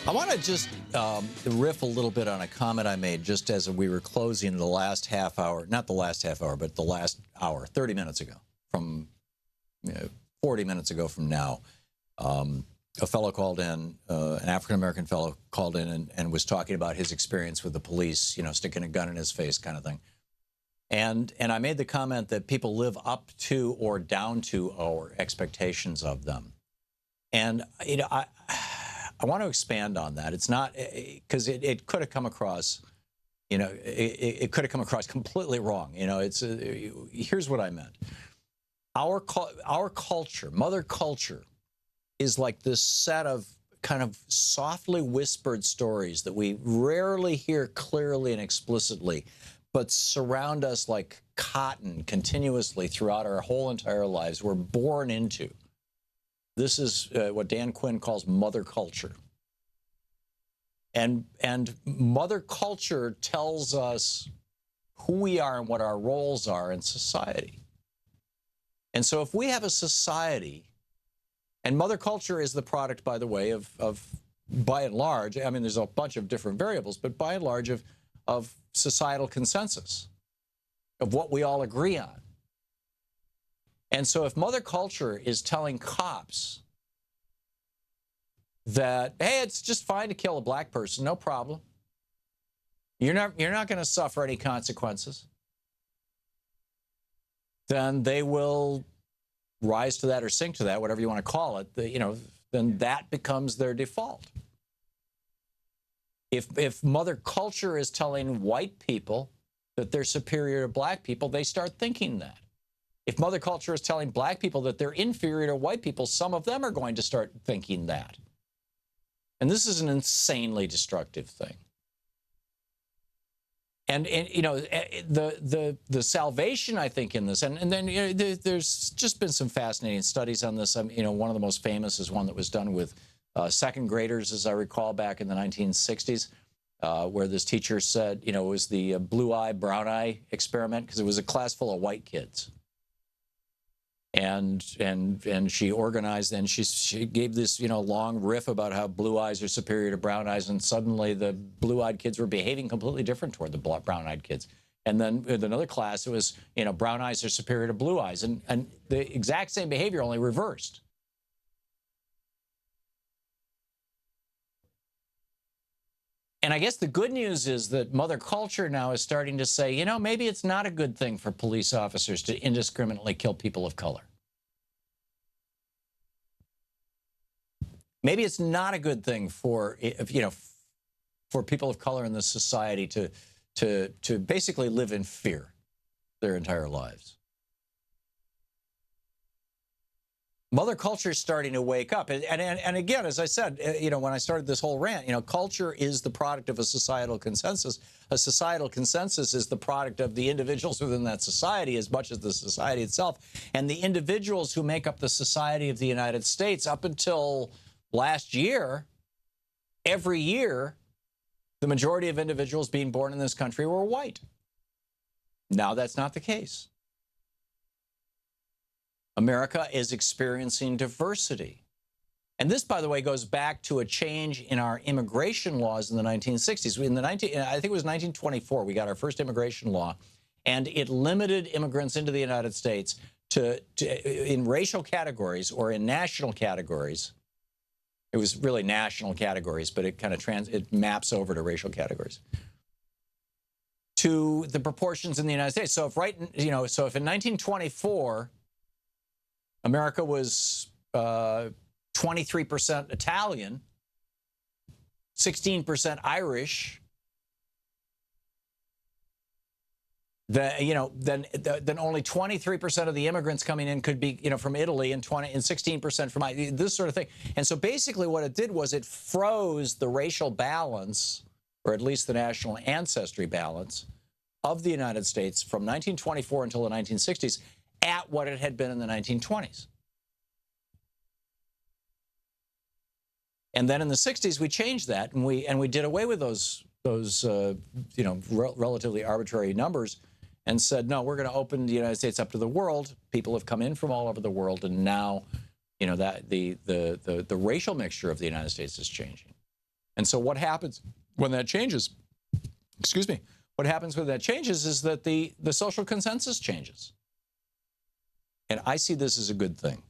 I want to just riff a little bit on a comment I made just as we were closing the last half hour, not the last half hour, but the last hour, 30 minutes ago, from 40 minutes ago from now. A fellow called in, an African-American fellow called in and was talking about his experience with the police, sticking a gun in his face kind of thing. And I made the comment that people live up to or down to our expectations of them. And, I want to expand on that. It's not because it could have come across, it could have come across completely wrong. Here's what I meant. Our culture, mother culture, is like this set of kind of softly whispered stories that we rarely hear clearly and explicitly, but surround us like cotton continuously throughout our whole entire lives. We're born into. This is what Dan Quinn calls mother culture. And mother culture tells us who we are and what our roles are in society. And so if we have a society, and mother culture is the product, by the way, of by and large, I mean, there's a bunch of different variables, but by and large of societal consensus, of what we all agree on. And so if mother culture is telling cops that, hey, it's just fine to kill a black person, no problem. You're not going to suffer any consequences, then they will rise to that or sink to that, whatever you want to call it. Then that becomes their default. If mother culture is telling white people that they're superior to black people, they start thinking that. If mother culture is telling black people that they're inferior to white people, some of them are going to start thinking that. And this is an insanely destructive thing. And the salvation, I think, in this, and then there's just been some fascinating studies on this. One of the most famous is one that was done with second graders, as I recall, back in the 1960s, where this teacher said, it was the blue eye, brown eye experiment, because it was a class full of white kids. And she organized, and she gave this, long riff about how blue eyes are superior to brown eyes, and suddenly the blue-eyed kids were behaving completely different toward the brown-eyed kids. And then with another class, it was, brown eyes are superior to blue eyes, and the exact same behavior, only reversed. And I guess the good news is that mother culture now is starting to say, maybe it's not a good thing for police officers to indiscriminately kill people of color. Maybe it's not a good thing for, for people of color in this society to basically live in fear their entire lives. Mother culture is starting to wake up. And again, as I said, when I started this whole rant, culture is the product of a societal consensus. A societal consensus is the product of the individuals within that society as much as the society itself. And the individuals who make up the society of the United States, up until last year, every year, the majority of individuals being born in this country were white. Now that's not the case. America is experiencing diversity. And this, by the way, goes back to a change in our immigration laws in the 1960s. I think it was 1924, we got our first immigration law, and it limited immigrants into the United States to in racial categories or in national categories. It was really national categories, but it kind of it maps over to racial categories, to the proportions in the United States. So if so if in 1924 America was 23% Italian, 16% Irish, then only 23% of the immigrants coming in could be from Italy, and 16% from this sort of thing. And so basically what it did was it froze the racial balance, or at least the national ancestry balance, of the United States from 1924 until the 1960s at what it had been in the 1920s. And then in the 60s, we changed that, and we did away with those relatively arbitrary numbers, and said, no, we're going to open the United States up to the world. People have come in from all over the world, and now, that the racial mixture of the United States is changing. And so what happens when that changes, excuse me, what happens when that changes is that the social consensus changes. And I see this as a good thing.